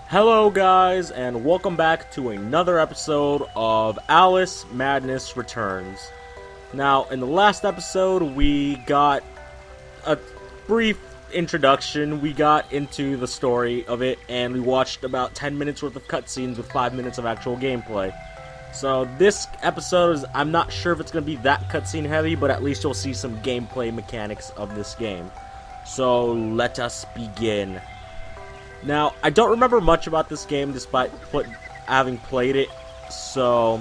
Hello guys, and welcome back to another episode of Alice Madness Returns. Now, in the last episode, we got a brief introduction. We got into the story of it, and we watched about 10 minutes worth of cutscenes with 5 minutes of actual gameplay. So this episode is, I'm not sure if it's going to be that cutscene heavy, but at least you'll see some gameplay mechanics of this game. So let us begin. Now, I don't remember much about this game despite having played it, so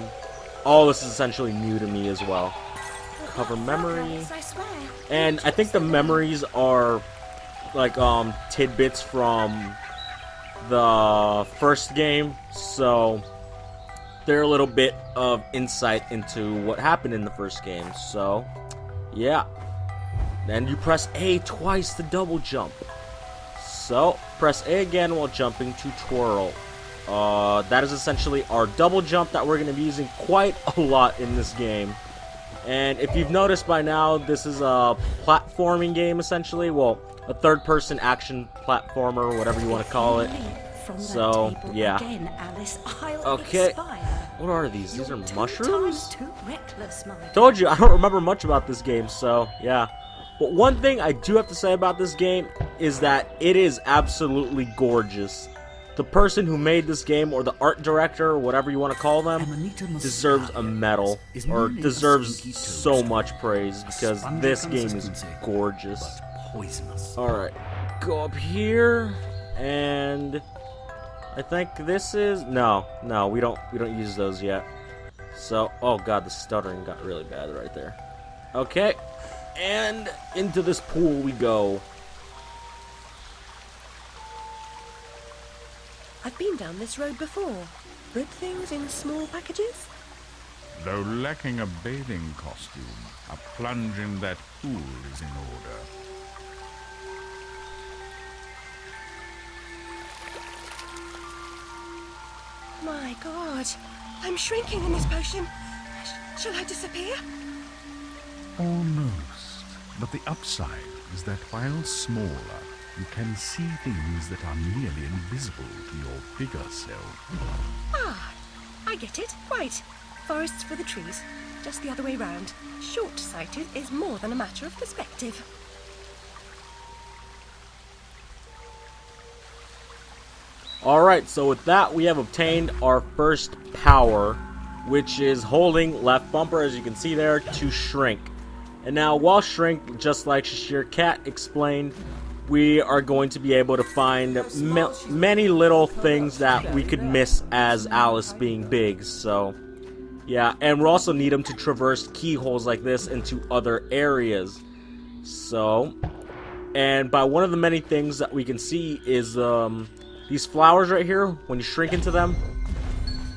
all this is essentially new to me as well. Cover memory, and I think the memories are like tidbits from the first game, so they're a little bit of insight into what happened in the first game. So yeah, then you press A twice to double jump. So, press A again while jumping to twirl. That is essentially our double jump that we're going to be using quite a lot in this game. And if you've noticed by now, this is a platforming game essentially. Well, a third-person action platformer, whatever you want to call it. So, yeah. Okay. What are these? These are mushrooms? Told you, I don't remember much about this game, so, yeah. But one thing I do have to say about this game is that it is absolutely gorgeous. The person who made this game, or the art director, or whatever you want to call them, deserves a medal, or deserves so much praise, because this game is gorgeous. Alright, go up here, and I think this is... No, we don't use those yet. So, oh god, the stuttering got really bad right there. Okay. And into this pool we go. I've been down this road before. Good things in small packages? Though lacking a bathing costume, a plunge in that pool is in order. My god, I'm shrinking in this potion. Shall I disappear? Almost. But the upside is that while smaller, you can see things that are nearly invisible to your bigger self. Ah, I get it. Right. Forests for the trees. Just the other way round. Short-sighted is more than a matter of perspective. Alright, so with that, we have obtained our first power, which is holding left bumper, as you can see there, to shrink. And now, while shrink, just like Shashir Cat explained, we are going to be able to find many little things that we could miss as Alice being big. So, yeah, and we'll also need them to traverse keyholes like this into other areas. So, and by one of the many things that we can see is these flowers right here. When you shrink into them,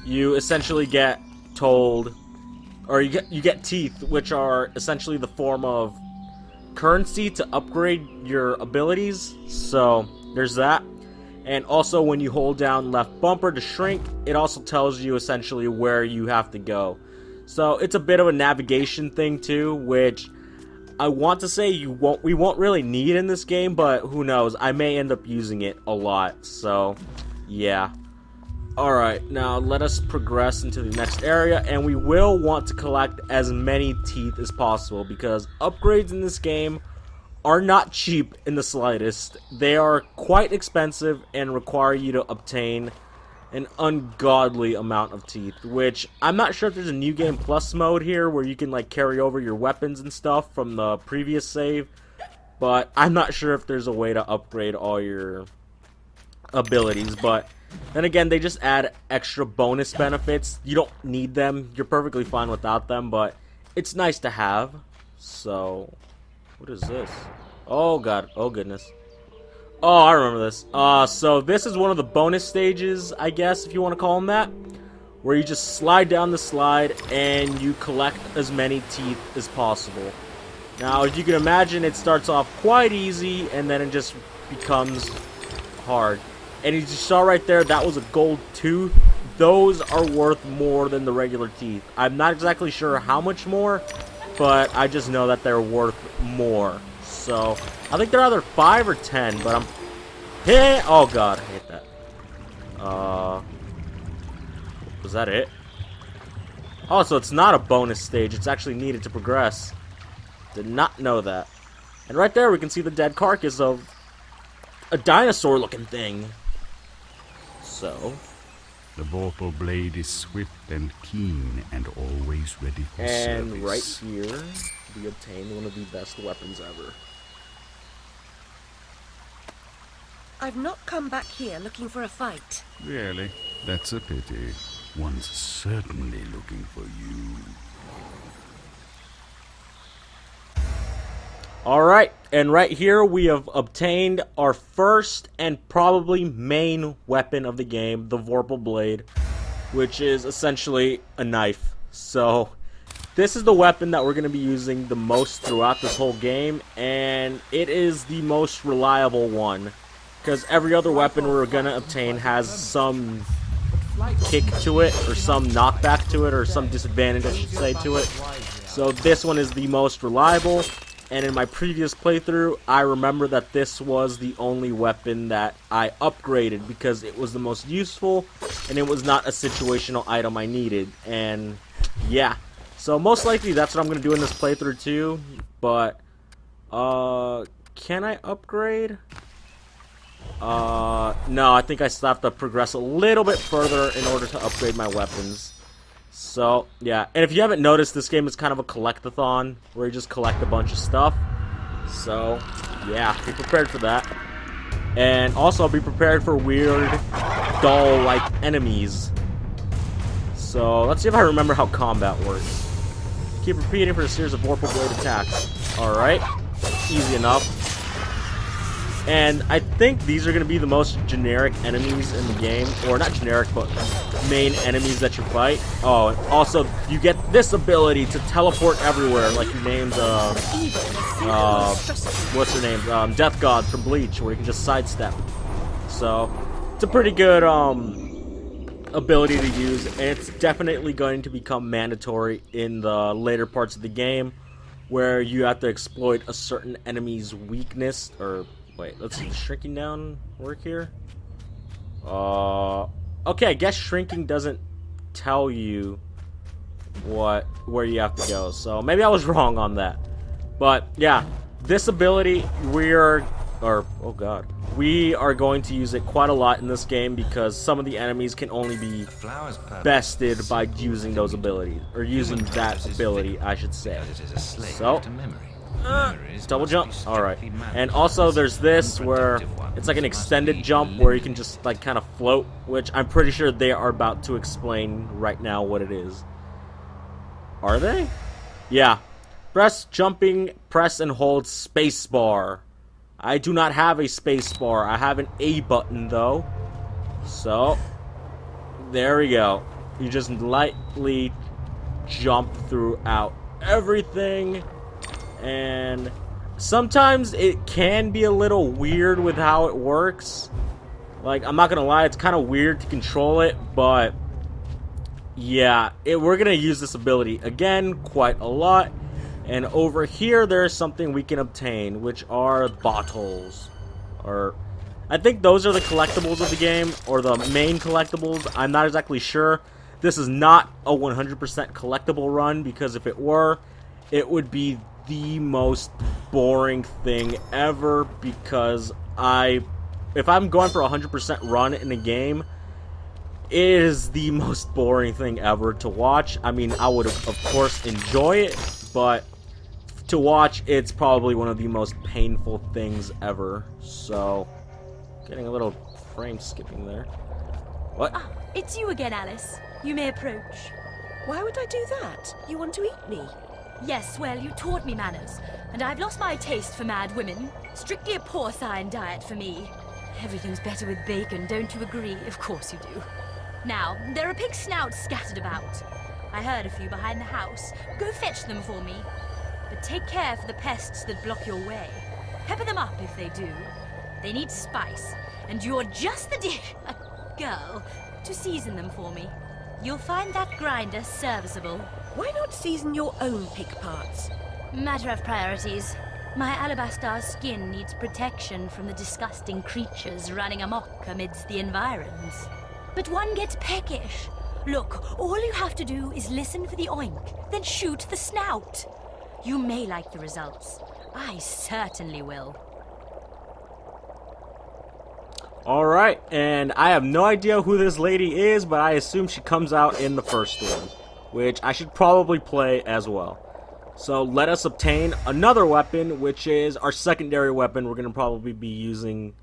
you essentially get told... Or you get teeth, which are essentially the form of currency to upgrade your abilities. So there's that. And also when you hold down left bumper to shrink, it also tells you essentially where you have to go. So it's a bit of a navigation thing too, which I want to say we won't really need in this game, but who knows? I may end up using it a lot. So yeah. Alright, now let us progress into the next area, and we will want to collect as many teeth as possible, because upgrades in this game are not cheap in the slightest. They are quite expensive and require you to obtain an ungodly amount of teeth, which I'm not sure if there's a New Game Plus mode here where you can like carry over your weapons and stuff from the previous save, but I'm not sure if there's a way to upgrade all your abilities. But then again, they just add extra bonus benefits. You don't need them. You're perfectly fine without them, but it's nice to have. So, what is this? Oh god, oh goodness. Oh, I remember this. So this is one of the bonus stages, I guess, if you want to call them that, where you just slide down the slide and you collect as many teeth as possible. Now, as you can imagine, it starts off quite easy, and then it just becomes hard. And as you saw right there, that was a gold tooth. Those are worth more than the regular teeth. I'm not exactly sure how much more, but I just know that they're worth more. So, I think they're either 5 or 10, but I'm... Hey! Oh god, I hate that. Was that it? Oh, so it's not a bonus stage. It's actually needed to progress. Did not know that. And right there we can see the dead carcass of a dinosaur-looking thing. So... The vorpal blade is swift and keen and always ready for service. And right here, we obtain one of the best weapons ever. I've not come back here looking for a fight. Really? That's a pity. One's certainly looking for you. Alright, and right here we have obtained our first and probably main weapon of the game, the Vorpal Blade, which is essentially a knife. So, this is the weapon that we're going to be using the most throughout this whole game, and it is the most reliable one, because every other weapon we're going to obtain has some kick to it, or some knockback to it, or some disadvantage, I should say, to it. So this one is the most reliable. And in my previous playthrough, I remember that this was the only weapon that I upgraded because it was the most useful and it was not a situational item I needed. And yeah, so most likely that's what I'm going to do in this playthrough too. But, can I upgrade? No, I think I still have to progress a little bit further in order to upgrade my weapons. So, yeah. And if you haven't noticed, this game is kind of a collect-a-thon, where you just collect a bunch of stuff. So, yeah, be prepared for that. And also be prepared for weird, dull-like enemies. So, let's see if I remember how combat works. Keep repeating for a series of Vorpal Blade attacks. Alright. Easy enough. And I think these are going to be the most generic enemies in the game. Or not generic, but main enemies that you fight. Oh, and also, you get this ability to teleport everywhere. Like you named, what's her name? Death God from Bleach, where you can just sidestep. So, it's a pretty good, ability to use. And it's definitely going to become mandatory in the later parts of the game. Where you have to exploit a certain enemy's weakness, or... Wait, let's see, does shrinking down work here? Okay, I guess shrinking doesn't tell you where you have to go, so maybe I was wrong on that. But, yeah, this ability, we are going to use it quite a lot in this game because some of the enemies can only be bested by using those abilities, or using that ability, I should say. So... double jump. Alright. And also there's this where it's like an extended jump where you can just like kind of float, which I'm pretty sure they are about to explain right now what it is. Are they? Yeah. Press and hold spacebar. I do not have a spacebar. I have an A button though. So there we go. You just lightly jump throughout everything. And sometimes it can be a little weird with how it works. Like, I'm not gonna lie, it's kind of weird to control it, but yeah, we're gonna use this ability again quite a lot. And over here, there's something we can obtain, which are bottles. Or, I think those are the collectibles of the game, or the main collectibles. I'm not exactly sure. This is not a 100% collectible run, because if it were, it would be the most boring thing ever, because if I'm going for a 100% run in a game, it is the most boring thing ever to watch. I mean, I would of course enjoy it, but to watch, it's probably one of the most painful things ever. So, getting a little frame skipping there. What? Ah, it's you again, Alice. You may approach. Why would I do that? You want to eat me? Yes, well, you taught me manners, and I've lost my taste for mad women. Strictly a porcine diet for me. Everything's better with bacon, don't you agree? Of course you do. Now, there are pig snouts scattered about. I heard a few behind the house. Go fetch them for me. But take care for the pests that block your way. Pepper them up if they do. They need spice, and you're just the girl to season them for me. You'll find that grinder serviceable. Why not season your own pig parts? Matter of priorities. My alabaster skin needs protection from the disgusting creatures running amok amidst the environs. But one gets peckish. Look, all you have to do is listen for the oink, then shoot the snout. You may like the results. I certainly will. Alright, and I have no idea who this lady is, but I assume she comes out in the first one, which I should probably play as well. So let us obtain another weapon, which is our secondary weapon. We're going to probably be using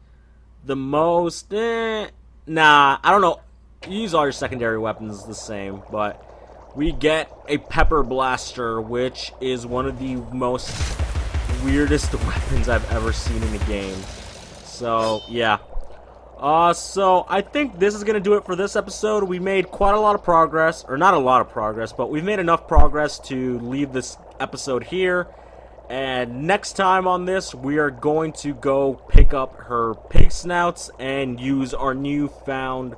the most... Nah, I don't know. Use all your secondary weapons the same, but we get a pepper blaster, which is one of the most weirdest weapons I've ever seen in a game. So, yeah. So I think this is going to do it for this episode. We made quite a lot of progress, or not a lot of progress, but we've made enough progress to leave this episode here. And next time on this, we are going to go pick up her pig snouts and use our newfound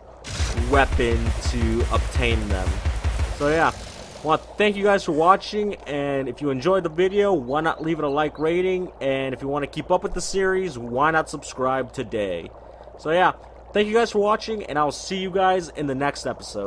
weapon to obtain them. So yeah, I want to thank you guys for watching, and if you enjoyed the video, why not leave it a like rating, and if you want to keep up with the series, why not subscribe today. So yeah, thank you guys for watching, and I'll see you guys in the next episode.